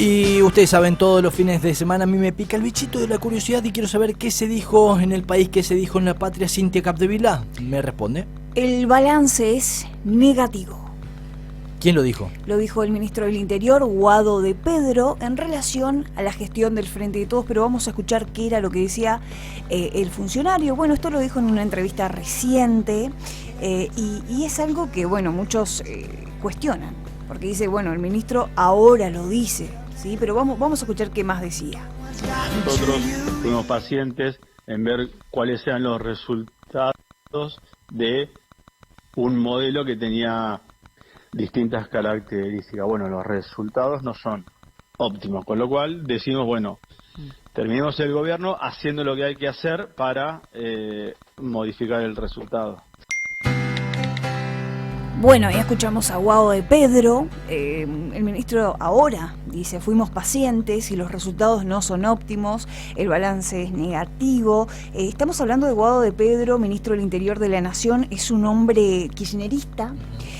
Y ustedes saben, todos los fines de semana a mí me pica el bichito de la curiosidad y quiero saber qué se dijo en el país, qué se dijo en la patria. Cintia Capdevila me responde. El balance es negativo. ¿Quién lo dijo? Lo dijo el ministro del Interior, Guado de Pedro, en relación a la gestión del Frente de Todos, pero vamos a escuchar qué era lo que decía el funcionario. Bueno, esto lo dijo en una entrevista reciente y es algo que, bueno, muchos cuestionan, porque dice, bueno, el ministro ahora lo dice, ¿sí? Pero vamos a escuchar qué más decía. Nosotros fuimos pacientes en ver cuáles eran los resultados de un modelo que tenía distintas características. Bueno, los resultados no son óptimos, con lo cual decimos, bueno, terminemos el gobierno haciendo lo que hay que hacer para modificar el resultado. Bueno, ya escuchamos a Guado de Pedro, el ministro ahora dice, fuimos pacientes y los resultados no son óptimos, el balance es negativo. Estamos hablando de Guado de Pedro, ministro del Interior de la Nación, es un hombre kirchnerista,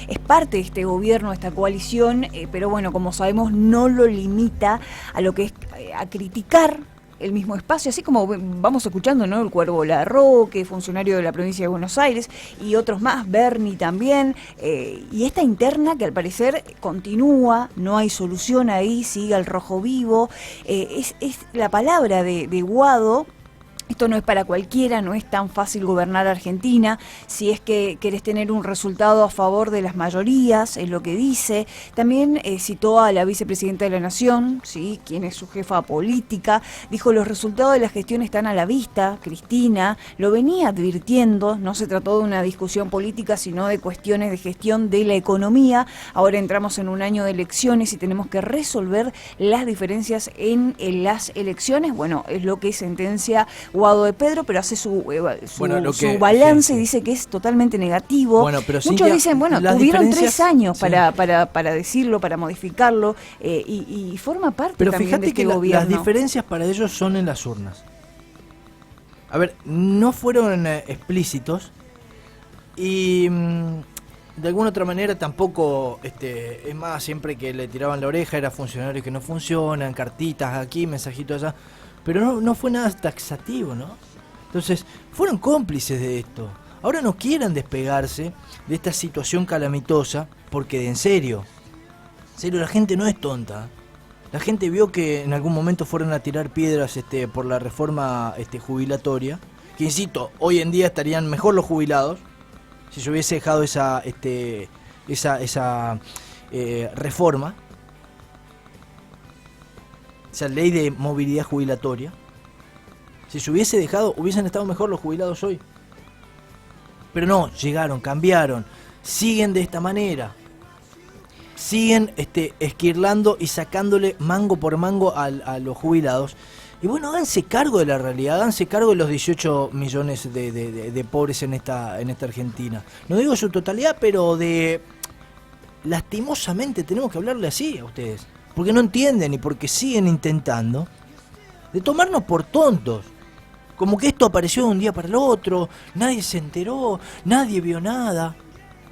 es parte de este gobierno, de esta coalición, pero bueno, como sabemos no lo limita a lo que es a criticar el mismo espacio, así como vamos escuchando, ¿no? El Cuervo Larroque, funcionario de la provincia de Buenos Aires, y otros más, Berni también, y esta interna que al parecer continúa, no hay solución ahí, sigue al rojo vivo, es la palabra de Guado. Esto no es para cualquiera, no es tan fácil gobernar Argentina, si es que querés tener un resultado a favor de las mayorías, es lo que dice. También citó a la vicepresidenta de la Nación, ¿sí? Quien es su jefa política, dijo los resultados de la gestión están a la vista, Cristina lo venía advirtiendo, no se trató de una discusión política, sino de cuestiones de gestión de la economía. Ahora entramos en un año de elecciones y tenemos que resolver las diferencias en las elecciones. Bueno, es lo que sentencia Guado de Pedro, pero hace su balance, dice que es totalmente negativo. Bueno, pero muchos Cintia, dicen, bueno, tuvieron 3 años para decirlo, para modificarlo, y forma parte pero también de este gobierno. Las gobierno. diferencias para ellos son en las urnas. A ver, no fueron explícitos y de alguna otra manera tampoco, es más, siempre que le tiraban la oreja era funcionarios que no funcionan, cartitas aquí, mensajitos allá. Pero no fue nada taxativo, ¿no? Entonces, fueron cómplices de esto. Ahora no quieran despegarse de esta situación calamitosa, porque en serio, la gente no es tonta. La gente vio que en algún momento fueron a tirar piedras por la reforma jubilatoria, que insisto, hoy en día estarían mejor los jubilados, si se hubiese dejado esa reforma. Esa ley de movilidad jubilatoria, si se hubiese dejado, hubiesen estado mejor los jubilados hoy. Pero no, llegaron, cambiaron, siguen de esta manera, siguen esquirlando y sacándole mango por mango a los jubilados. Y bueno, háganse cargo de la realidad, háganse cargo de los 18 millones de pobres en esta Argentina. No digo su totalidad, pero lastimosamente tenemos que hablarle así a ustedes. Porque no entienden y porque siguen intentando de tomarnos por tontos. Como que esto apareció de un día para el otro, nadie se enteró, nadie vio nada.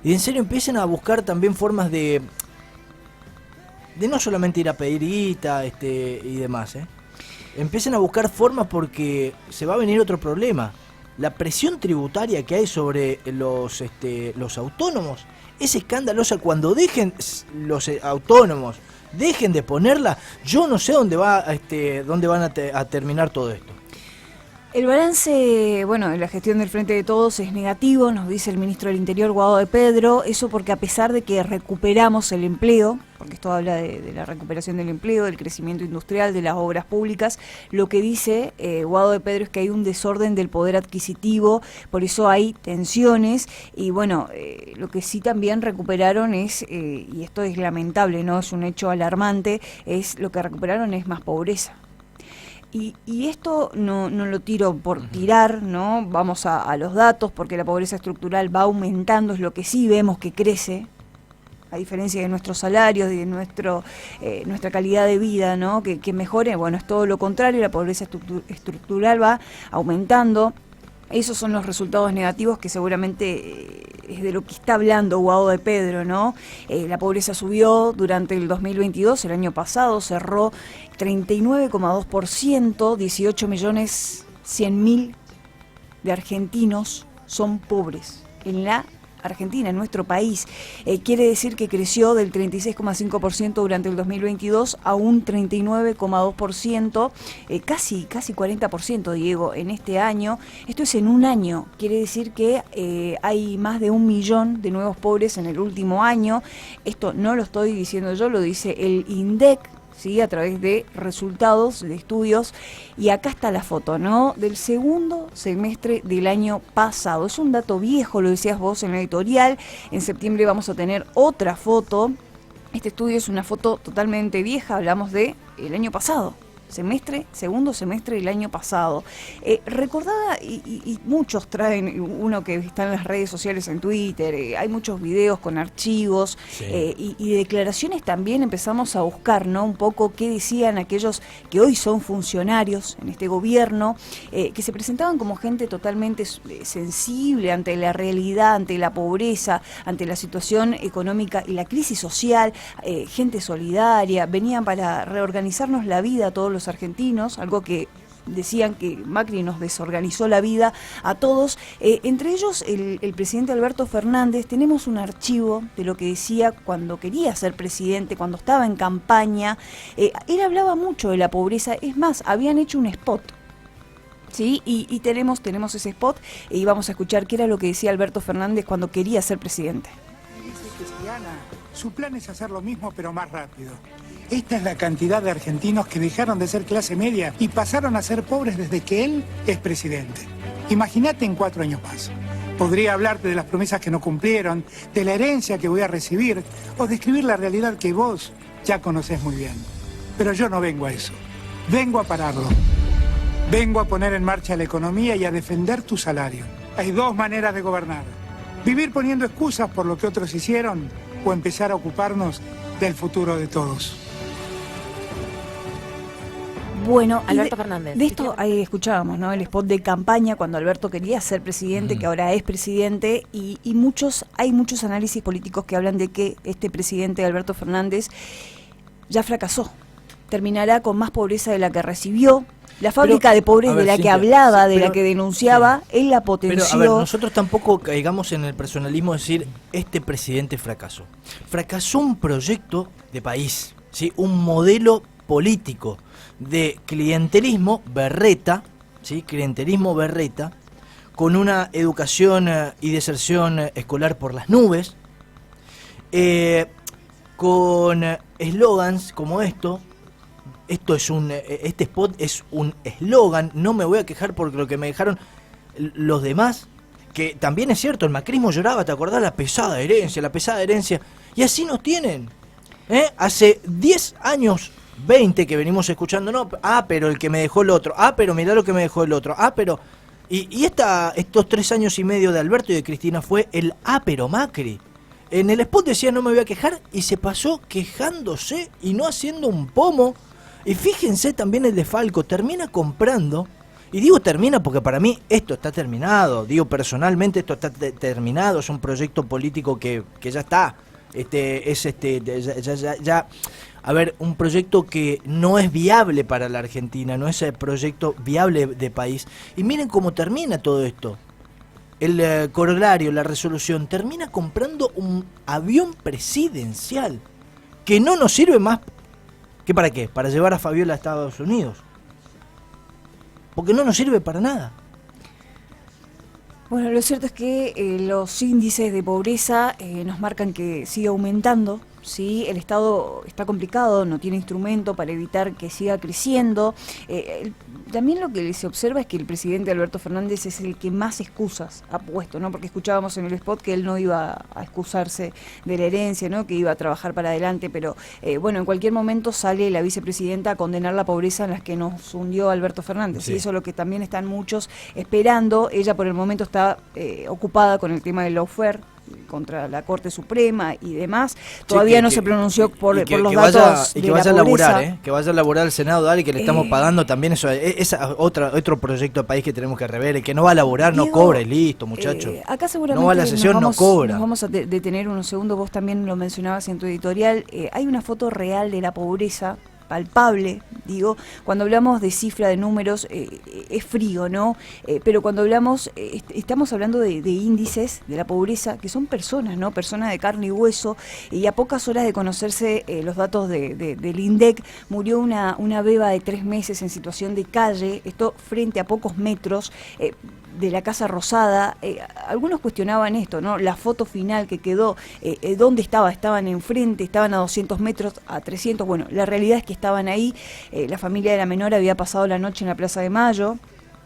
Y en serio empiecen a buscar también formas de no solamente ir a pedir guita y demás. Empiecen a buscar formas porque se va a venir otro problema. La presión tributaria que hay sobre los autónomos es escandalosa. Cuando dejen los autónomos dejen de ponerla, yo no sé dónde van a terminar todo esto. El balance, bueno, de la gestión del Frente de Todos es negativo, nos dice el ministro del Interior, Guado de Pedro, eso porque a pesar de que recuperamos el empleo, porque esto habla de la recuperación del empleo, del crecimiento industrial, de las obras públicas, lo que dice Guado de Pedro es que hay un desorden del poder adquisitivo, por eso hay tensiones, y bueno, lo que sí también recuperaron es, y esto es lamentable, no es un hecho alarmante, es lo que recuperaron es más pobreza. Y esto no lo tiro por tirar, ¿no? Vamos a los datos, porque la pobreza estructural va aumentando, es lo que sí vemos que crece, a diferencia de nuestros salarios y de nuestra calidad de vida, ¿no? Que mejore. Bueno, es todo lo contrario, la pobreza estructural va aumentando. Esos son los resultados negativos que seguramente es de lo que está hablando Guado de Pedro, ¿no? La pobreza subió durante el 2022, el año pasado cerró 39,2%, 18.100.000 de argentinos son pobres en la Argentina, en nuestro país. Quiere decir que creció del 36,5% durante el 2022 a un 39,2%, casi 40%, Diego, en este año. Esto es en un año. Quiere decir que hay más de 1 millón de nuevos pobres en el último año. Esto no lo estoy diciendo yo, lo dice el INDEC, ¿sí? A través de resultados de estudios, y acá está la foto, ¿no? Del segundo semestre del año pasado. Es un dato viejo, lo decías vos en la editorial. En septiembre vamos a tener otra foto. Este estudio es una foto totalmente vieja, hablamos de el año pasado. Segundo semestre del año pasado. Recordada, y muchos traen, uno que está en las redes sociales, en Twitter, hay muchos videos con archivos, sí. Y declaraciones también empezamos a buscar, ¿no? Un poco qué decían aquellos que hoy son funcionarios en este gobierno, que se presentaban como gente totalmente sensible ante la realidad, ante la pobreza, ante la situación económica y la crisis social, gente solidaria, venían para reorganizarnos la vida a todos los argentinos, algo que decían que Macri nos desorganizó la vida a todos, entre ellos el presidente Alberto Fernández. Tenemos un archivo de lo que decía cuando quería ser presidente, cuando estaba en campaña. Él hablaba mucho de la pobreza, es más, habían hecho un spot, ¿sí? Y tenemos ese spot, y vamos a escuchar qué era lo que decía Alberto Fernández cuando quería ser presidente. Dice que si gana, su plan es hacer lo mismo pero más rápido. Esta es la cantidad de argentinos que dejaron de ser clase media y pasaron a ser pobres desde que él es presidente. Imagínate en 4 años más. Podría hablarte de las promesas que no cumplieron, de la herencia que voy a recibir, o describir la realidad que vos ya conocés muy bien. Pero yo no vengo a eso. Vengo a pararlo. Vengo a poner en marcha la economía y a defender tu salario. Hay 2 maneras de gobernar. Vivir poniendo excusas por lo que otros hicieron, o empezar a ocuparnos del futuro de todos. Bueno, Alberto Fernández. De esto ahí escuchábamos, ¿no? El spot de campaña cuando Alberto quería ser presidente, que ahora es presidente, y hay muchos análisis políticos que hablan de que este presidente, Alberto Fernández, ya fracasó. Terminará con más pobreza de la que recibió. La fábrica de pobres de la que hablaba, de la que denunciaba, él la potenció. Pero, a ver, nosotros tampoco caigamos en el personalismo de decir, este presidente fracasó. Fracasó un proyecto de país, ¿sí? Un modelo político de clientelismo berreta, ¿sí? Clientelismo berreta, con una educación y deserción escolar por las nubes, con eslogans como esto. Este spot es un eslogan. No me voy a quejar por lo que me dejaron los demás, que también es cierto, el macrismo lloraba, ¿te acordás? La pesada herencia, y así nos tienen. Hace 10 años, 20 que venimos escuchando, no, pero el que me dejó el otro, pero mirá lo que me dejó el otro, pero... Y estos 3 años y medio de Alberto y de Cristina fue el pero Macri. En el spot decía no me voy a quejar, y se pasó quejándose y no haciendo un pomo. Y fíjense también el de Falco, termina comprando, y digo termina porque para mí esto está terminado, digo personalmente esto está terminado, es un proyecto político que ya está, a ver, un proyecto que no es viable para la Argentina, no es el proyecto viable de país. Y miren cómo termina todo esto. El corolario, la resolución, termina comprando un avión presidencial que no nos sirve más. ¿Qué para qué? Para llevar a Fabiola a Estados Unidos. Porque no nos sirve para nada. Bueno, lo cierto es que los índices de pobreza nos marcan que sigue aumentando, ¿sí? El Estado está complicado, no tiene instrumento para evitar que siga creciendo. También lo que se observa es que el presidente Alberto Fernández es el que más excusas ha puesto, ¿no? Porque escuchábamos en el spot que él no iba a excusarse de la herencia, ¿no? Que iba a trabajar para adelante, pero bueno, en cualquier momento sale la vicepresidenta a condenar la pobreza en la que nos hundió Alberto Fernández. Sí. Y eso es lo que también están muchos esperando. Ella por el momento está ocupada con el tema del lawfare, contra la Corte Suprema y demás. Todavía no se pronunció por los datos de que la vaya a pobreza. laburar, que vaya a laburar al Senado, dale, que le estamos pagando también. Eso es otro proyecto de país que tenemos que rever. El que no va a laburar no cobra y listo, muchacho. Acá seguramente no va a la sesión, no cobra. Nos vamos a detener unos segundos. Vos también lo mencionabas en tu editorial. Hay una foto real de la pobreza, palpable, digo, cuando hablamos de cifra de números es frío, ¿no? Pero cuando hablamos, estamos hablando de índices de la pobreza, que son personas, ¿no? Personas de carne y hueso, y a pocas horas de conocerse los datos del INDEC, murió una beba de 3 meses en situación de calle, esto frente a pocos metros, de la Casa Rosada. Algunos cuestionaban esto, ¿no? La foto final que quedó, ¿dónde estaba? Estaban enfrente, estaban a 200 metros, a 300, bueno, la realidad es que estaban ahí. La familia de la menor había pasado la noche en la Plaza de Mayo.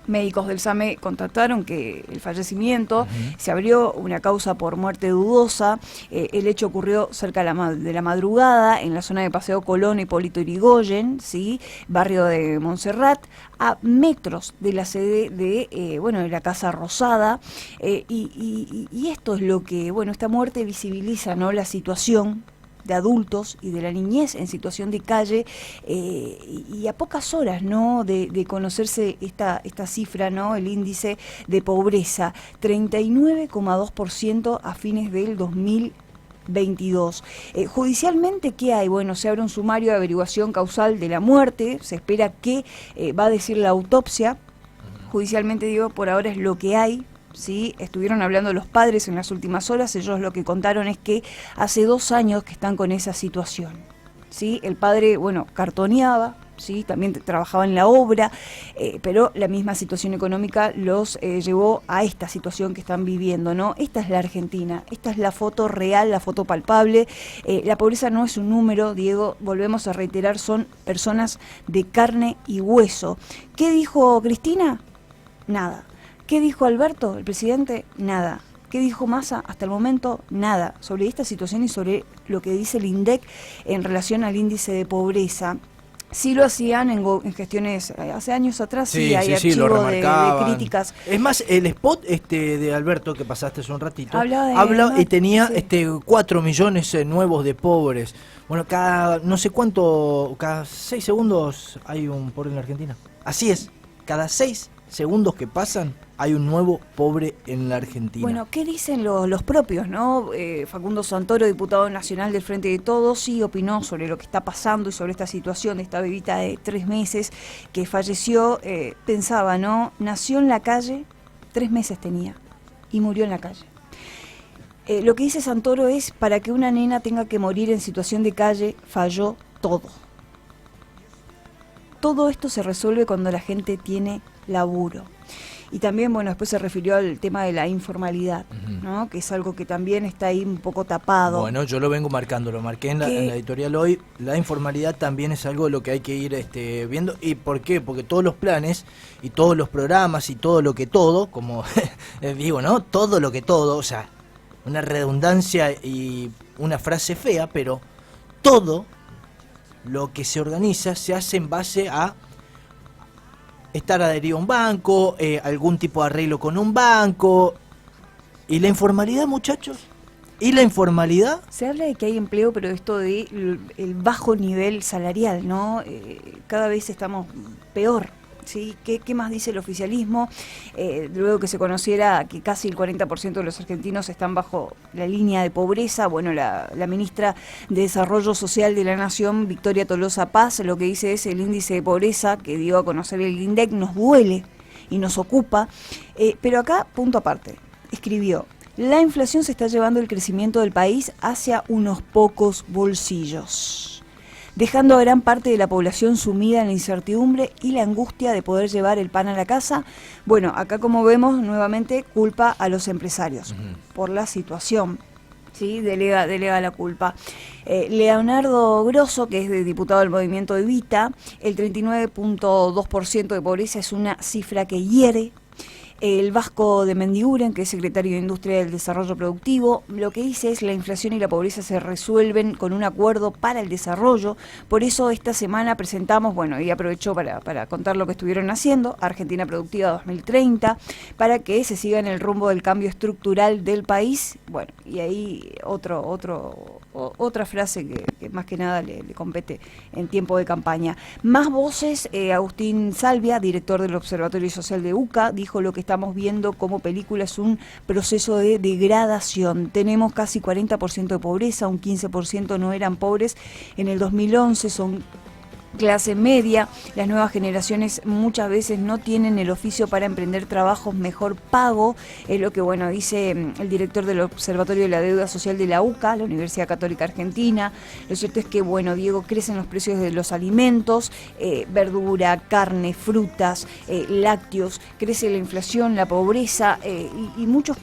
Médicos del SAME contactaron que el fallecimiento, se abrió una causa por muerte dudosa, el hecho ocurrió cerca de la madrugada, en la zona de Paseo Colón, Hipólito Yrigoyen, ¿sí? Barrio de Montserrat, a metros de la sede de la Casa Rosada, y esto es lo que, esta muerte visibiliza, ¿no? La situación de adultos y de la niñez en situación de calle, y a pocas horas, ¿no? de conocerse esta cifra, ¿no? El índice de pobreza, 39,2% a fines del 2022. Judicialmente, ¿qué hay? Bueno, se abre un sumario de averiguación causal de la muerte, se espera que va a decir la autopsia. Judicialmente, digo, por ahora es lo que hay. ¿Sí? Estuvieron hablando los padres en las últimas horas, ellos lo que contaron es que hace 2 años que están con esa situación, ¿sí? El padre, cartoneaba, ¿sí? También trabajaba en la obra, pero la misma situación económica los llevó a esta situación que están viviendo, ¿no? Esta es la Argentina, esta es la foto real, la foto palpable. La pobreza no es un número, Diego, volvemos a reiterar, son personas de carne y hueso. ¿Qué dijo Cristina? Nada. ¿Qué dijo Alberto, el presidente? Nada. ¿Qué dijo Massa? Hasta el momento, nada. Sobre esta situación y sobre lo que dice el INDEC en relación al índice de pobreza. Sí lo hacían en gestiones hace años atrás, sí hay archivos de críticas. Es más, el spot de Alberto que pasaste hace un ratito, habla y tenía 4 millones nuevos de pobres. Bueno, cada 6 segundos hay un pobre en la Argentina. Así es, cada 6 segundos que pasan hay un nuevo pobre en la Argentina. Bueno, ¿qué dicen los propios, no? Facundo Santoro, diputado nacional del Frente de Todos, sí opinó sobre lo que está pasando y sobre esta situación de esta bebita de 3 meses que falleció. Pensaba, ¿no? Nació en la calle, 3 meses tenía, y murió en la calle. Lo que dice Santoro es, para que una nena tenga que morir en situación de calle, falló todo. Todo esto se resuelve cuando la gente tiene laburo. Y también, después se refirió al tema de la informalidad, ¿no? Que es algo que también está ahí un poco tapado. Bueno, yo lo vengo marcando, lo marqué en la editorial hoy. La informalidad también es algo de lo que hay que ir viendo. ¿Y por qué? Porque todos los planes y todos los programas y todo lo que todo, como digo, ¿no? Todo lo que todo, o sea, una redundancia y una frase fea, pero todo lo que se organiza se hace en base a estar adherido a un banco, algún tipo de arreglo con un banco. ¿Y la informalidad, muchachos? ¿Y la informalidad? Se habla de que hay empleo, pero esto de el bajo nivel salarial, ¿no? Cada vez estamos peor, ¿sí? ¿Qué más dice el oficialismo? Luego que se conociera que casi el 40% de los argentinos están bajo la línea de pobreza, la ministra de Desarrollo Social de la Nación, Victoria Tolosa Paz, lo que dice es el índice de pobreza que dio a conocer el INDEC, nos duele y nos ocupa, pero acá, punto aparte, escribió: la inflación se está llevando el crecimiento del país hacia unos pocos bolsillos, dejando a gran parte de la población sumida en la incertidumbre y la angustia de poder llevar el pan a la casa. Bueno, acá como vemos, nuevamente culpa a los empresarios por la situación, ¿sí? Delega la culpa. Leonardo Grosso, que es diputado del movimiento Evita, el 39,2% de pobreza es una cifra que hiere. El Vasco de Mendiguren, que es secretario de Industria y del Desarrollo Productivo, lo que dice es: la inflación y la pobreza se resuelven con un acuerdo para el desarrollo. Por eso esta semana presentamos, bueno, y aprovecho para contar lo que estuvieron haciendo, Argentina Productiva 2030, para que se siga en el rumbo del cambio estructural del país. Bueno, y ahí otra frase que más que nada le compete en tiempo de campaña. Más voces. Agustín Salvia, director del Observatorio Social de UCA, dijo: lo que estamos viendo como película es un proceso de degradación. Tenemos casi 40% de pobreza, un 15% no eran pobres en el 2011, son clase media. Las nuevas generaciones muchas veces no tienen el oficio para emprender trabajos mejor pago, es lo que dice el director del Observatorio de la Deuda Social de la UCA, la Universidad Católica Argentina. Lo cierto es que, Diego, crecen los precios de los alimentos, verdura, carne, frutas, lácteos, crece la inflación, la pobreza, y muchos,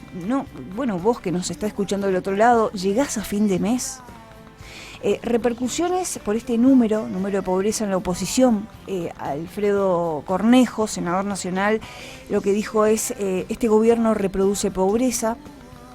vos que nos está escuchando del otro lado, llegás a fin de mes. Repercusiones por este número de pobreza en la oposición. Alfredo Cornejo, senador nacional, lo que dijo es: este gobierno reproduce pobreza,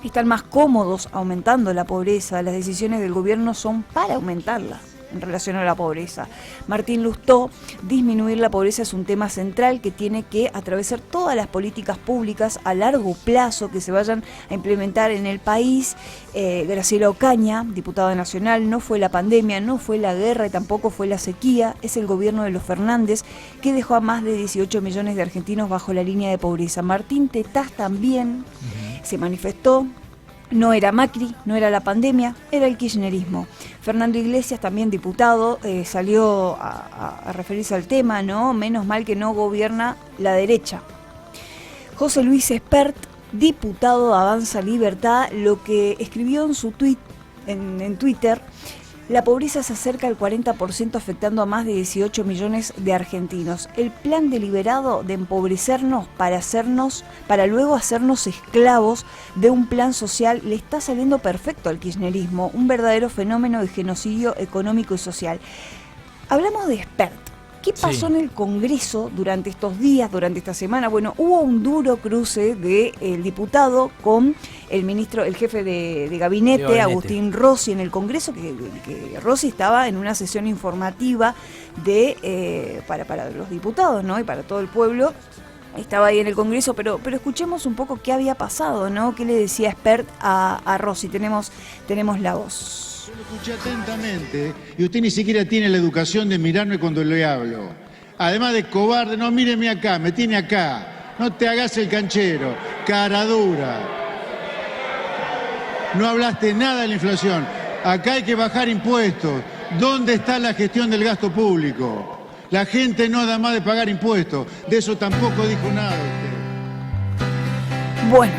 están más cómodos aumentando la pobreza, las decisiones del gobierno son para aumentarla en relación a la pobreza. Martín Lustó: disminuir la pobreza es un tema central que tiene que atravesar todas las políticas públicas a largo plazo que se vayan a implementar en el país. Graciela Ocaña, diputada nacional: no fue la pandemia, no fue la guerra y tampoco fue la sequía, es el gobierno de los Fernández que dejó a más de 18 millones de argentinos bajo la línea de pobreza. Martín Tetaz también se manifestó: no era Macri, no era la pandemia, era el kirchnerismo. Fernando Iglesias, también diputado, salió a referirse al tema, ¿no? Menos mal que no gobierna la derecha. José Luis Espert, diputado de Avanza Libertad, lo que escribió en su en Twitter: la pobreza se acerca al 40%, afectando a más de 18 millones de argentinos. El plan deliberado de empobrecernos para luego hacernos esclavos de un plan social le está saliendo perfecto al kirchnerismo, un verdadero fenómeno de genocidio económico y social. Hablamos de Espert. ¿Qué pasó en el Congreso durante estos días, durante esta semana? Hubo un duro cruce del diputado con el ministro, el jefe de gabinete, Agustín Rossi, en el Congreso, que Rossi estaba en una sesión informativa para los diputados, ¿no? Y para todo el pueblo. Estaba ahí en el Congreso, pero escuchemos un poco qué había pasado, ¿no? ¿Qué le decía Espert a Rossi? Tenemos la voz. Yo lo escuché atentamente y usted ni siquiera tiene la educación de mirarme cuando le hablo. Además de cobarde, no, míreme acá, me tiene acá. No te hagas el canchero, cara dura. No hablaste nada de la inflación. Acá hay que bajar impuestos. ¿Dónde está la gestión del gasto público? La gente no da más de pagar impuestos. De eso tampoco dijo nada usted. Bueno.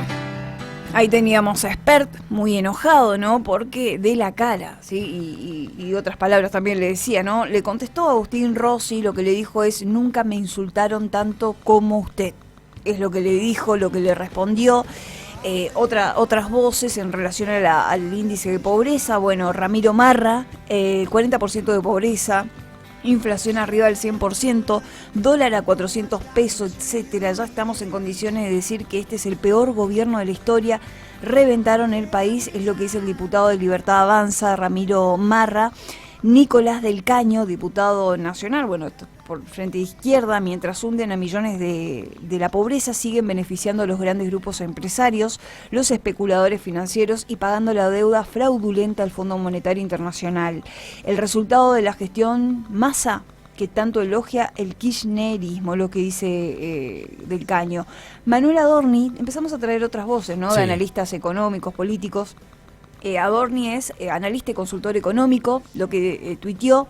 Ahí teníamos a Espert muy enojado, ¿no? Porque de la cara, ¿sí? Y otras palabras también le decía, ¿no? Le contestó a Agustín Rossi, lo que le dijo es: nunca me insultaron tanto como usted. Es lo que le dijo, lo que le respondió. Otras voces en relación al índice de pobreza. Ramiro Marra, 40% de pobreza. Inflación arriba del 100%, dólar a 400 pesos, etcétera. Ya estamos en condiciones de decir que este es el peor gobierno de la historia. Reventaron el país, es lo que dice el diputado de Libertad Avanza, Ramiro Marra. Nicolás del Caño, diputado nacional, esto por Frente Izquierda: mientras hunden a millones de la pobreza, siguen beneficiando a los grandes grupos empresarios, los especuladores financieros y pagando la deuda fraudulenta al Fondo Monetario Internacional. El resultado de la gestión Massa, que tanto elogia el kirchnerismo, lo que dice del Caño. Manuel Adorni, empezamos a traer otras voces, ¿no? De analistas económicos, políticos. Adorni es analista y consultor económico, lo que tuiteó,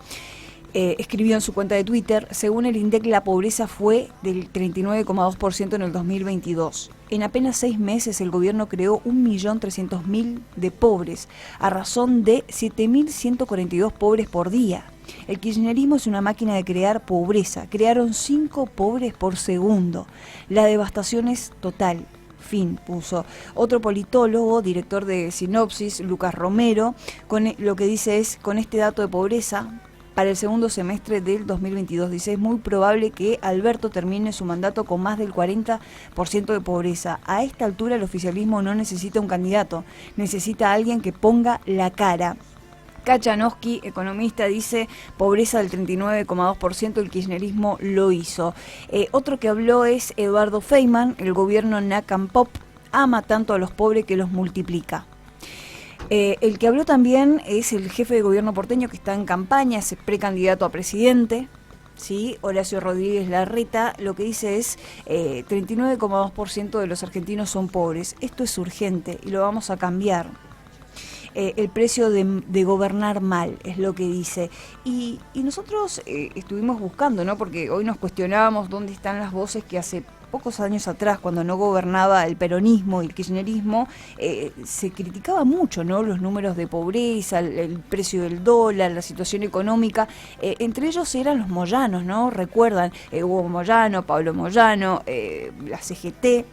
escribió en su cuenta de Twitter: según el INDEC, la pobreza fue del 39,2% en el 2022. En apenas 6 meses el gobierno creó 1.300.000 de pobres, a razón de 7.142 pobres por día. El kirchnerismo es una máquina de crear pobreza. Crearon 5 pobres por segundo. La devastación es total. Fin, puso. Otro politólogo, director de Sinopsis, Lucas Romero, lo que dice es: con este dato de pobreza, para el segundo semestre del 2022. Dice, es muy probable que Alberto termine su mandato con más del 40% de pobreza. A esta altura el oficialismo no necesita un candidato, necesita a alguien que ponga la cara. Kachanowski, economista, dice pobreza del 39,2%, el kirchnerismo lo hizo. Otro que habló es Eduardo Feynman, el gobierno Nacan-Pop ama tanto a los pobres que los multiplica. El que habló también es el jefe de gobierno porteño que está en campaña, es precandidato a presidente, ¿sí? Horacio Rodríguez Larreta, lo que dice es 39,2% de los argentinos son pobres. Esto es urgente y lo vamos a cambiar. El precio de gobernar mal, es lo que dice. Y nosotros estuvimos buscando, ¿no? Porque hoy nos cuestionábamos dónde están las voces que hace pocos años atrás, cuando no gobernaba el peronismo y el kirchnerismo, se criticaba mucho, ¿no? Los números de pobreza, el precio del dólar, la situación económica. Entre ellos eran los Moyanos, ¿no? Recuerdan, Hugo Moyano, Pablo Moyano, la CGT.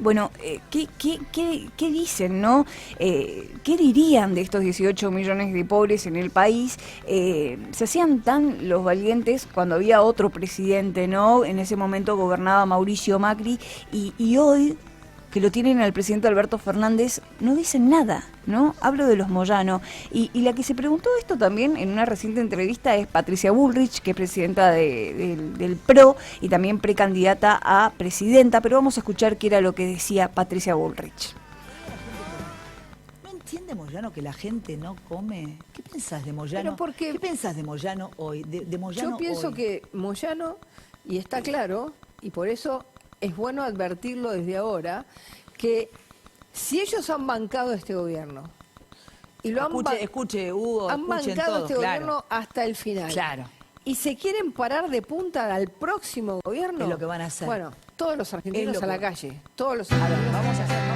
Bueno, ¿qué dicen, no? ¿Qué dirían de estos 18 millones de pobres en el país? Se hacían tan los valientes cuando había otro presidente, ¿no? En ese momento gobernaba Mauricio Macri y hoy, que lo tienen al presidente Alberto Fernández, no dicen nada, ¿no? Hablo de los Moyano. Y la que se preguntó esto también en una reciente entrevista es Patricia Bullrich, que es presidenta del PRO y también precandidata a presidenta, pero vamos a escuchar qué era lo que decía Patricia Bullrich. ¿No entiende Moyano que la gente no come? ¿Qué pensás de Moyano? ¿Qué pensás de Moyano hoy? De Moyano yo pienso hoy. que Moyano, y está claro, y por eso es bueno advertirlo desde ahora, que si ellos han bancado este gobierno y lo escuche, Hugo, han bancado todo, este gobierno hasta el final, claro, y se quieren parar de punta al próximo gobierno, es lo que van a hacer. Bueno, todos los argentinos Es lo a la que- calle, todos los argentinos. Vamos a hacerlo.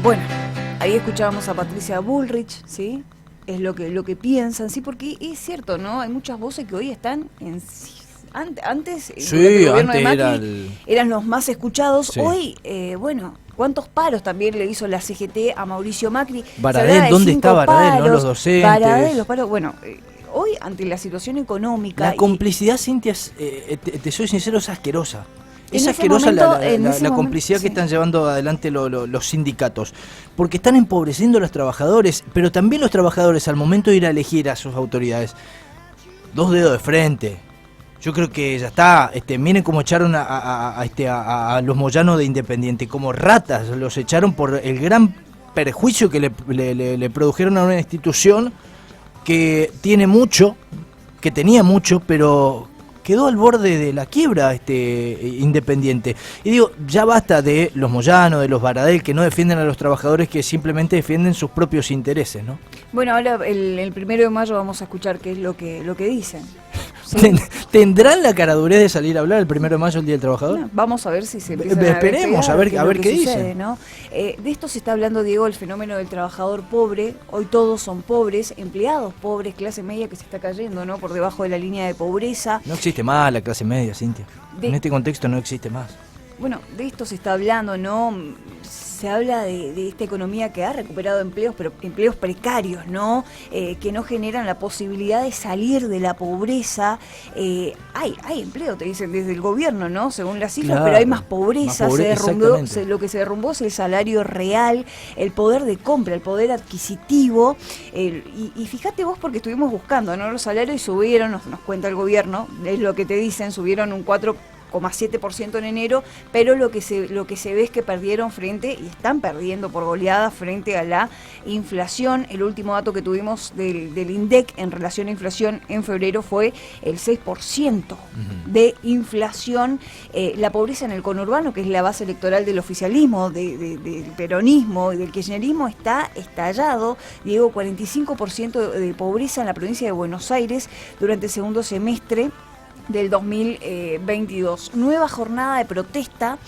Bueno, ahí escuchábamos a Patricia Bullrich, ¿sí? Es lo que piensan, sí, porque es cierto, ¿no? Hay muchas voces que hoy están en... Antes, Sí, durante el gobierno antes de Macri, era el- eran los más escuchados. Sí. Hoy, bueno, ¿cuántos paros también le hizo la CGT a Mauricio Macri? Se Baradel, hablaba de ¿dónde 5 está Baradel, no? paros, Los docentes. Baradel, los paros, bueno, hoy ante la situación económica... La complicidad, Cintia, te soy sincero, es asquerosa. En Es ese asquerosa momento- en la ese momento, complicidad que sí. están llevando adelante los sindicatos. Porque están empobreciendo a los trabajadores, pero también los trabajadores al momento de ir a elegir a sus autoridades. 2 dedos de frente. Yo creo que ya está. Miren cómo echaron a los Moyanos de Independiente. Como ratas los echaron por el gran perjuicio que le produjeron a una institución que tiene mucho, que tenía mucho, pero quedó al borde de la quiebra Independiente. Y digo, ya basta de los Moyano, de los Baradel, que no defienden a los trabajadores, que simplemente defienden sus propios intereses, ¿no? Bueno, ahora el 1 de mayo vamos a escuchar qué es lo que dicen. ¿Sí? ¿Tendrán la caradurez de salir a hablar el 1 de mayo, el Día del Trabajador? No, vamos a ver si se empiezan Esperemos, a ver es lo qué que dicen. sucede, ¿no? De esto se está hablando, Diego, el fenómeno del trabajador pobre. Hoy todos son pobres, empleados pobres, clase media que se está cayendo, ¿no? Por debajo de la línea de pobreza. No existe más la clase media, Cintia. De- En este contexto no existe más. Bueno, de esto se está hablando, ¿no? Se habla de esta economía que ha recuperado empleos, pero empleos precarios, ¿no? Que no generan la posibilidad de salir de la pobreza. Hay empleo, te dicen desde el gobierno, ¿no? Según las cifras, Claro, pero hay más pobreza. más exactamente. Lo que se derrumbó es el salario real, el poder de compra, el poder adquisitivo. Y fíjate vos, porque estuvimos buscando, ¿no? Los salarios subieron, nos cuenta el gobierno, es lo que te dicen, subieron un 4,7% en enero, pero lo que se ve es que perdieron y están perdiendo por goleada frente a la inflación. El último dato que tuvimos del INDEC en relación a inflación en febrero fue el 6% de inflación. La pobreza en el conurbano, que es la base electoral del oficialismo, del peronismo y del kirchnerismo, está estallado. Diego, 45% de pobreza en la provincia de Buenos Aires durante el segundo semestre. del 2022. Nueva jornada de protesta,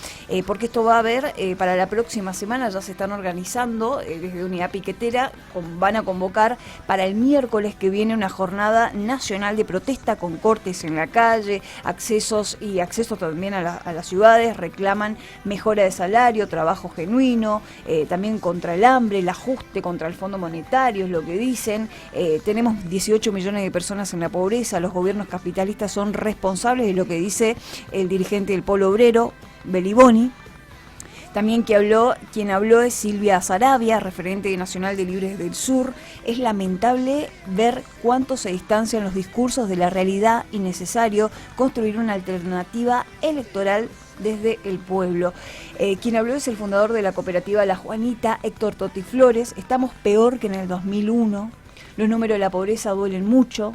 porque esto va a haber para la próxima semana, ya se están organizando desde Unidad Piquetera, van a convocar para el miércoles que viene una jornada nacional de protesta con cortes en la calle, accesos también a las ciudades, reclaman mejora de salario, trabajo genuino, también contra el hambre, el ajuste contra el Fondo Monetario, es lo que dicen. Tenemos 18 millones de personas en la pobreza, los gobiernos capitalistas son responsables de lo que dice el dirigente del Polo Obrero, Beliboni. También quien habló es Silvia Saravia, referente nacional de Libres del Sur. Es lamentable ver cuánto se distancian los discursos de la realidad y necesario construir una alternativa electoral desde el pueblo. Quien habló es el fundador de la cooperativa La Juanita, Héctor Totti Flores. Estamos peor que en el 2001. Los números de la pobreza duelen mucho.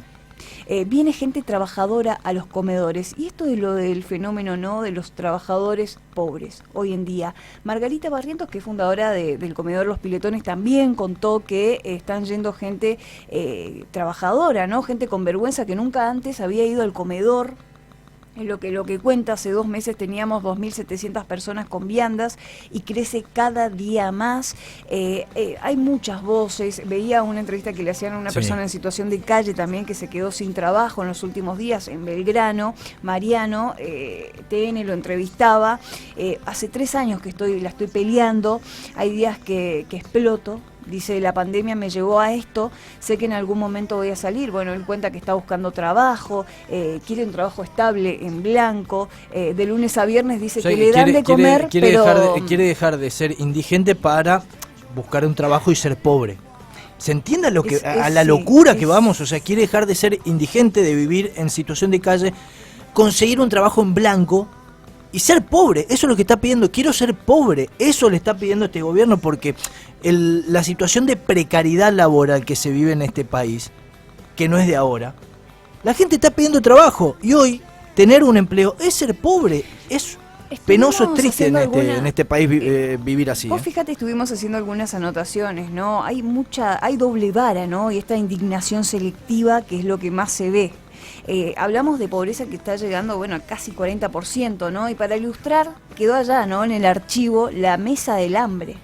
Viene gente trabajadora a los comedores. Y esto de lo del fenómeno, ¿no?, de los trabajadores pobres hoy en día. Margarita Barrientos, que es fundadora del comedor Los Piletones, también contó que están yendo gente trabajadora, ¿no?, gente con vergüenza que nunca antes había ido al comedor. Es lo que cuenta, hace 2 meses teníamos 2.700 personas con viandas y crece cada día más. Hay muchas voces. Veía una entrevista que le hacían a una persona en situación de calle también que se quedó sin trabajo en los últimos días en Belgrano. Mariano, TN lo entrevistaba. Hace 3 años que la estoy peleando. Hay días que exploto. Dice, la pandemia me llevó a esto, sé que en algún momento voy a salir. Bueno, él cuenta que está buscando trabajo, quiere un trabajo estable en blanco, de lunes a viernes dice que le dan de comer, pero... Quiere dejar de ser indigente para buscar un trabajo y ser pobre. ¿Se entiende a la locura que vamos? O sea, quiere dejar de ser indigente, de vivir en situación de calle, conseguir un trabajo en blanco y ser pobre. Eso es lo que está pidiendo. Quiero ser pobre. Eso le está pidiendo este gobierno, porque la situación de precariedad laboral que se vive en este país, que no es de ahora, la gente está pidiendo trabajo. Y hoy, tener un empleo es ser pobre. Es penoso, es triste en este país vivir así. Vos fíjate, estuvimos haciendo algunas anotaciones, ¿no? Hay doble vara, ¿no? Y esta indignación selectiva, que es lo que más se ve. Hablamos de pobreza que está llegando, bueno, a casi 40%, ¿no? Y para ilustrar, quedó allá, ¿no?, en el archivo, la mesa del hambre.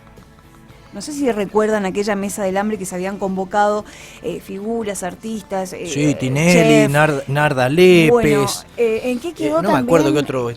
No sé si recuerdan aquella mesa del hambre que se habían convocado figuras, artistas. Sí, Tinelli, Narda Lépez. Bueno, ¿en qué quedó no también? Me acuerdo que otro...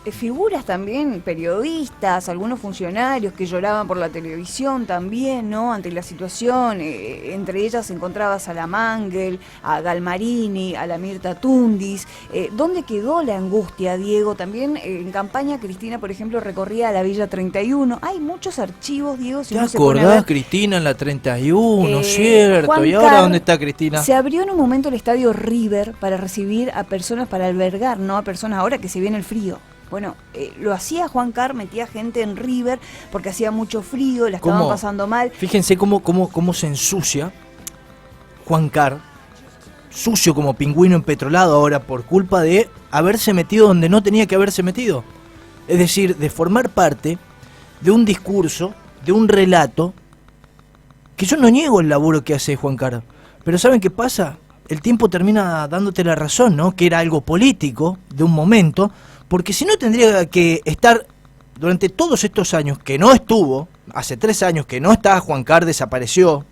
Figuras también, periodistas, algunos funcionarios que lloraban por la televisión también, ¿no?, ante la situación. Entre ellas se encontraba a Salamangel, a Galmarini, a la Mirta Tundis. ¿Dónde quedó la angustia, Diego? También en campaña Cristina, por ejemplo, recorría la Villa 31. Hay muchos archivos, Diego. Si ¿Te acordás, Cristina, en la 31? Cierto. ¿Y ahora dónde está Cristina? Se abrió en un momento el estadio River para recibir a personas, para albergar, ¿no?, a personas ahora que se viene el frío. Bueno, lo hacía Juan Carr, metía gente en River porque hacía mucho frío, la estaban pasando mal. Fíjense cómo se ensucia Juan Carr, sucio como pingüino empetrolado ahora por culpa de haberse metido donde no tenía que haberse metido. Es decir, de formar parte de un discurso, de un relato, que yo no niego el laburo que hace Juan Carr. Pero ¿saben qué pasa? El tiempo termina dándote la razón, ¿no? Que era algo político, de un momento... Porque si no tendría que estar durante todos estos años que no estuvo, hace 3 años que no está, Juan Carr desapareció,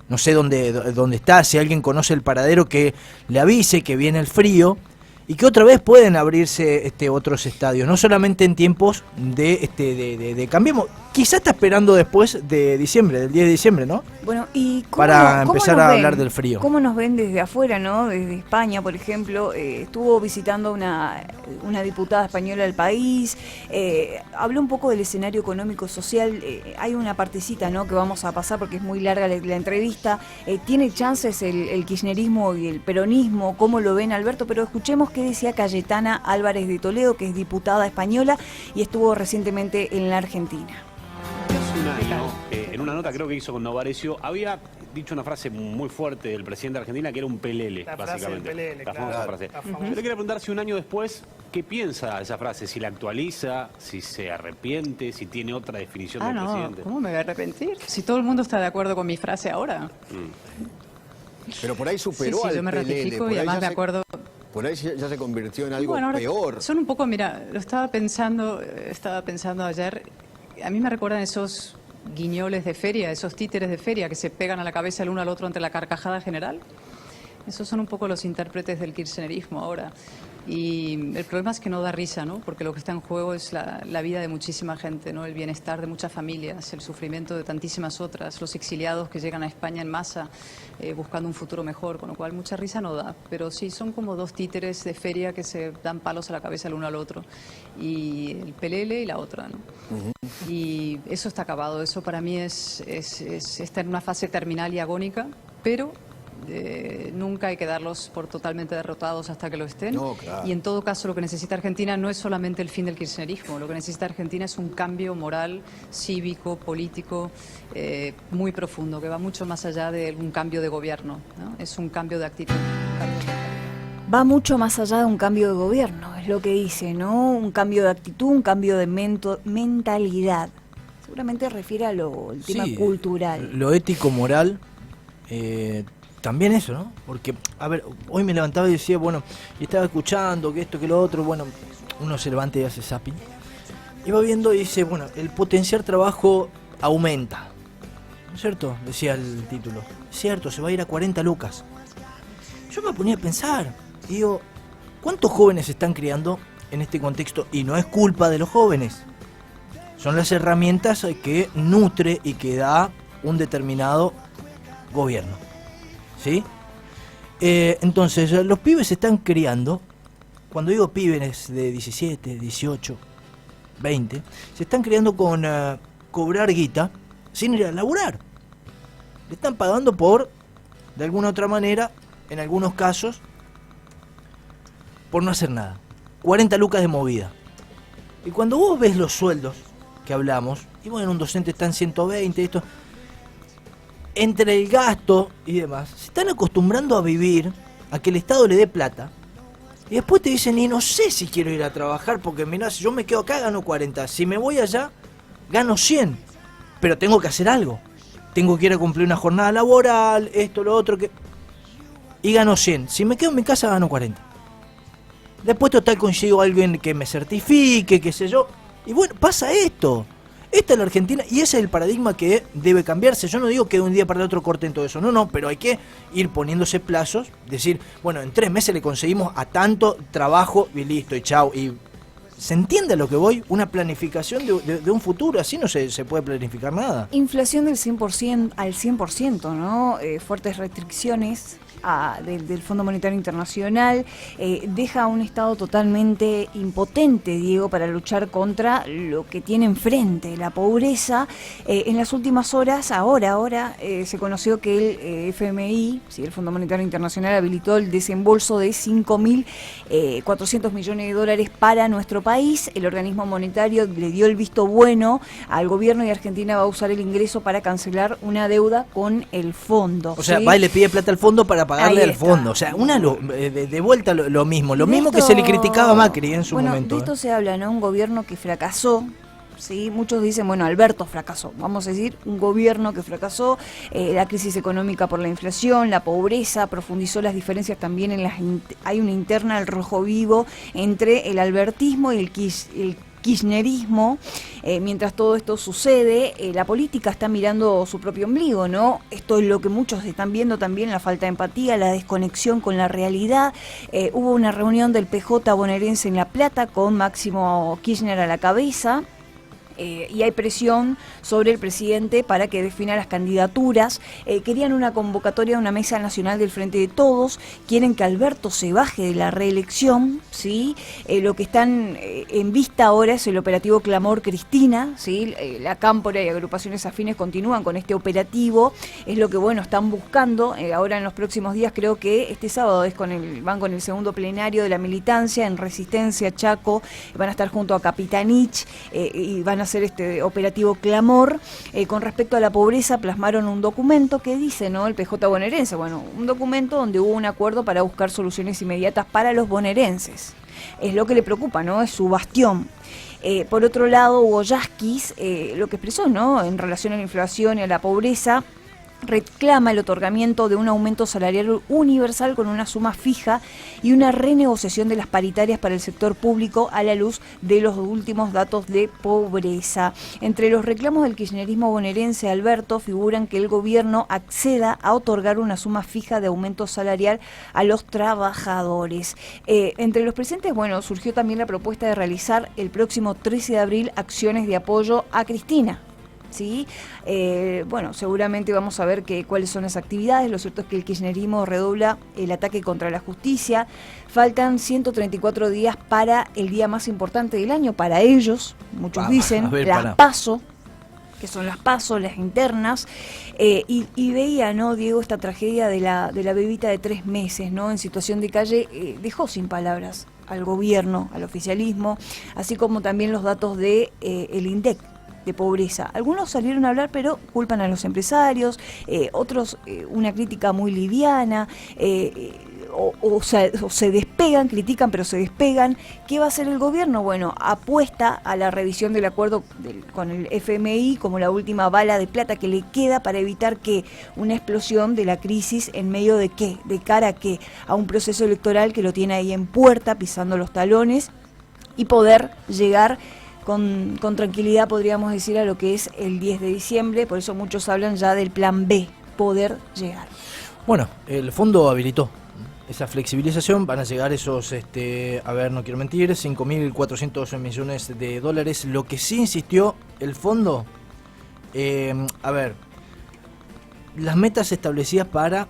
no sé dónde está, si alguien conoce el paradero que le avise que viene el frío y que otra vez pueden abrirse otros estadios, no solamente en tiempos de Cambiemos. Quizá está esperando después de diciembre, del 10 de diciembre, ¿no? Bueno, ¿y para empezar a hablar del frío? ¿Cómo nos ven desde afuera, no? Desde España, por ejemplo, estuvo visitando una diputada española del país, habló un poco del escenario económico-social, hay una partecita, ¿no?, que vamos a pasar porque es muy larga la entrevista. ¿Tiene chances el kirchnerismo y el peronismo? ¿Cómo lo ven, Alberto? Pero escuchemos qué decía Cayetana Álvarez de Toledo, que es diputada española y estuvo recientemente en la Argentina. Hace un año, en una nota creo que hizo con Novarecio, había dicho una frase muy fuerte del presidente de Argentina que era un pelele, básicamente. La famosa frase. Yo le quería preguntar si un año después, ¿qué piensa de esa frase? Si la actualiza, si se arrepiente, si tiene otra definición del presidente. ¿Cómo me voy a arrepentir? Si todo el mundo está de acuerdo con mi frase ahora. Pero por ahí superó al yo me pelele. ratifico y además me acuerdo por ahí ya se convirtió en algo ahora peor. Son un poco, mira, lo estaba pensando ayer, a mí me recuerdan esos guiñoles de feria, esos títeres de feria que se pegan a la cabeza el uno al otro ante la carcajada general. Esos son un poco los intérpretes del kirchnerismo ahora. Y el problema es que no da risa, ¿no? Porque lo que está en juego es la vida de muchísima gente, ¿no? El bienestar de muchas familias, el sufrimiento de tantísimas otras, los exiliados que llegan a España en masa buscando un futuro mejor, con lo cual mucha risa no da. Pero sí, son como dos títeres de feria que se dan palos a la cabeza el uno al otro. Y el pelele y la otra, ¿no? Y eso está acabado. Eso para mí está en una fase terminal y agónica, pero nunca hay que darlos por totalmente derrotados hasta que lo estén. No, claro. Y en todo caso lo que necesita Argentina no es solamente el fin del kirchnerismo, lo que necesita Argentina es un cambio moral, cívico, político muy profundo, que va mucho más allá de un cambio de gobierno, ¿no? Es un cambio de actitud. Va mucho más allá de un cambio de gobierno, es lo que dice, ¿no? Un cambio de actitud, un cambio de mentalidad. Seguramente refiere al tema cultural. Lo ético, moral, también eso, ¿no? Porque, a ver, hoy me levantaba y decía, bueno, y estaba escuchando que esto, que lo otro, bueno, uno se levanta y hace zapping. Iba viendo y dice, bueno, el potenciar trabajo aumenta, ¿no es cierto? Decía el título. Es cierto, se va a ir a 40 lucas. Yo me ponía a pensar, y digo, ¿cuántos jóvenes se están criando en este contexto? Y no es culpa de los jóvenes. Son las herramientas que nutre y que da un determinado gobierno. ¿Sí? Entonces, los pibes se están criando, cuando digo pibes de 17, 18, 20, se están criando con cobrar guita sin ir a laburar. Le están pagando por, de alguna otra manera, en algunos casos, por no hacer nada. 40 lucas de movida. Y cuando vos ves los sueldos que hablamos, y bueno, un docente está en 120, esto... Entre el gasto y demás, se están acostumbrando a vivir, a que el Estado le dé plata, y después te dicen, y no sé si quiero ir a trabajar, porque mirá, si yo me quedo acá gano 40, si me voy allá gano 100, pero tengo que hacer algo, tengo que ir a cumplir una jornada laboral, esto, lo otro, y gano 100, si me quedo en mi casa gano 40. Después total consigo a alguien que me certifique, qué sé yo, y bueno, pasa esto. Esta es la Argentina y ese es el paradigma que debe cambiarse. Yo no digo que de un día para el otro corten todo eso, no, pero hay que ir poniéndose plazos, decir, bueno, en 3 meses le conseguimos a tanto trabajo y listo, y chao. Y ¿se entiende a lo que voy? Una planificación de un futuro, así no se puede planificar nada. Inflación del 100% al 100%, ¿no? Fuertes restricciones del Fondo Monetario Internacional, deja a un Estado totalmente impotente, Diego, para luchar contra lo que tiene enfrente, la pobreza. En las últimas horas, ahora se conoció que el FMI, el Fondo Monetario Internacional, habilitó el desembolso de 5.400 millones de dólares para nuestro país. El organismo monetario le dio el visto bueno al gobierno y Argentina va a usar el ingreso para cancelar una deuda con el fondo. O sea, va y le pide plata al fondo para pagarle al fondo. O sea, de vuelta lo mismo. Lo mismo que se le criticaba a Macri en su momento. De esto se habla, ¿no? Un gobierno que fracasó. Sí, muchos dicen, bueno, Alberto fracasó, vamos a decir, un gobierno que fracasó, la crisis económica por la inflación, la pobreza, profundizó las diferencias también hay una interna al rojo vivo entre el albertismo y el kirchnerismo. Mientras todo esto sucede, la política está mirando su propio ombligo, ¿no? Esto es lo que muchos están viendo también, la falta de empatía, la desconexión con la realidad. Hubo una reunión del PJ bonaerense en La Plata con Máximo Kirchner a la cabeza. Y hay presión sobre el presidente para que defina las candidaturas. Querían una convocatoria a una mesa nacional del Frente de Todos, quieren que Alberto se baje de la reelección, ¿sí? Lo que están en vista ahora es el operativo Clamor Cristina, ¿sí? La Cámpora y agrupaciones afines continúan con este operativo, es lo que están buscando. Ahora en los próximos días, creo que este sábado van con el segundo plenario de la militancia en Resistencia, Chaco, van a estar junto a Capitanich y van a hacer este operativo Clamor. Con respecto a la pobreza, plasmaron un documento que dice, ¿no? El PJ bonaerense, un documento donde hubo un acuerdo para buscar soluciones inmediatas para los bonaerenses. Es lo que le preocupa, ¿no? Es su bastión. Por otro lado, Hugo Yasquis, lo que expresó, ¿no? En relación a la inflación y a la pobreza, reclama el otorgamiento de un aumento salarial universal con una suma fija y una renegociación de las paritarias para el sector público a la luz de los últimos datos de pobreza. Entre los reclamos del kirchnerismo bonaerense, Alberto, figuran que el gobierno acceda a otorgar una suma fija de aumento salarial a los trabajadores. Entre los presentes, bueno, surgió también la propuesta de realizar el próximo 13 de abril acciones de apoyo a Cristina. ¿Sí? Bueno, seguramente vamos a ver cuáles son las actividades. Lo cierto es que el kirchnerismo redobla el ataque contra la justicia. Faltan 134 días para el día más importante del año, para ellos, muchos dicen, las PASO, que son las PASO, las internas, y veía, ¿no, Diego, esta tragedia de la bebita de 3 meses, ¿no? En situación de calle, dejó sin palabras al gobierno, al oficialismo, así como también los datos de el INDEC, de pobreza. Algunos salieron a hablar, pero culpan a los empresarios, otros una crítica muy liviana, o se despegan, critican, pero se despegan. ¿Qué va a hacer el gobierno? Bueno, apuesta a la revisión del acuerdo con el FMI como la última bala de plata que le queda para evitar que una explosión de la crisis en medio de qué, de cara a qué, a un proceso electoral que lo tiene ahí en puerta, pisando los talones, y poder llegar con tranquilidad, podríamos decir, a lo que es el 10 de diciembre. Por eso muchos hablan ya del plan B, poder llegar. Bueno, el fondo habilitó esa flexibilización. Van a llegar esos, a ver, no quiero mentir, 5.400 millones de dólares. Lo que sí insistió el fondo, a ver, las metas establecidas para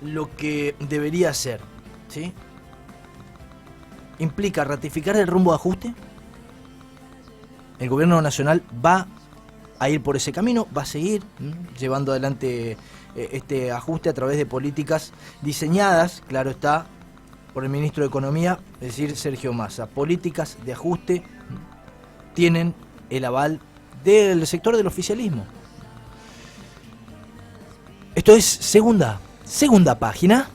lo que debería ser, ¿sí? Implica ratificar el rumbo de ajuste. El gobierno nacional va a ir por ese camino, va a seguir llevando adelante este ajuste a través de políticas diseñadas, claro está, por el ministro de Economía, es decir, Sergio Massa. Políticas de ajuste tienen el aval del sector del oficialismo. Esto es segunda página.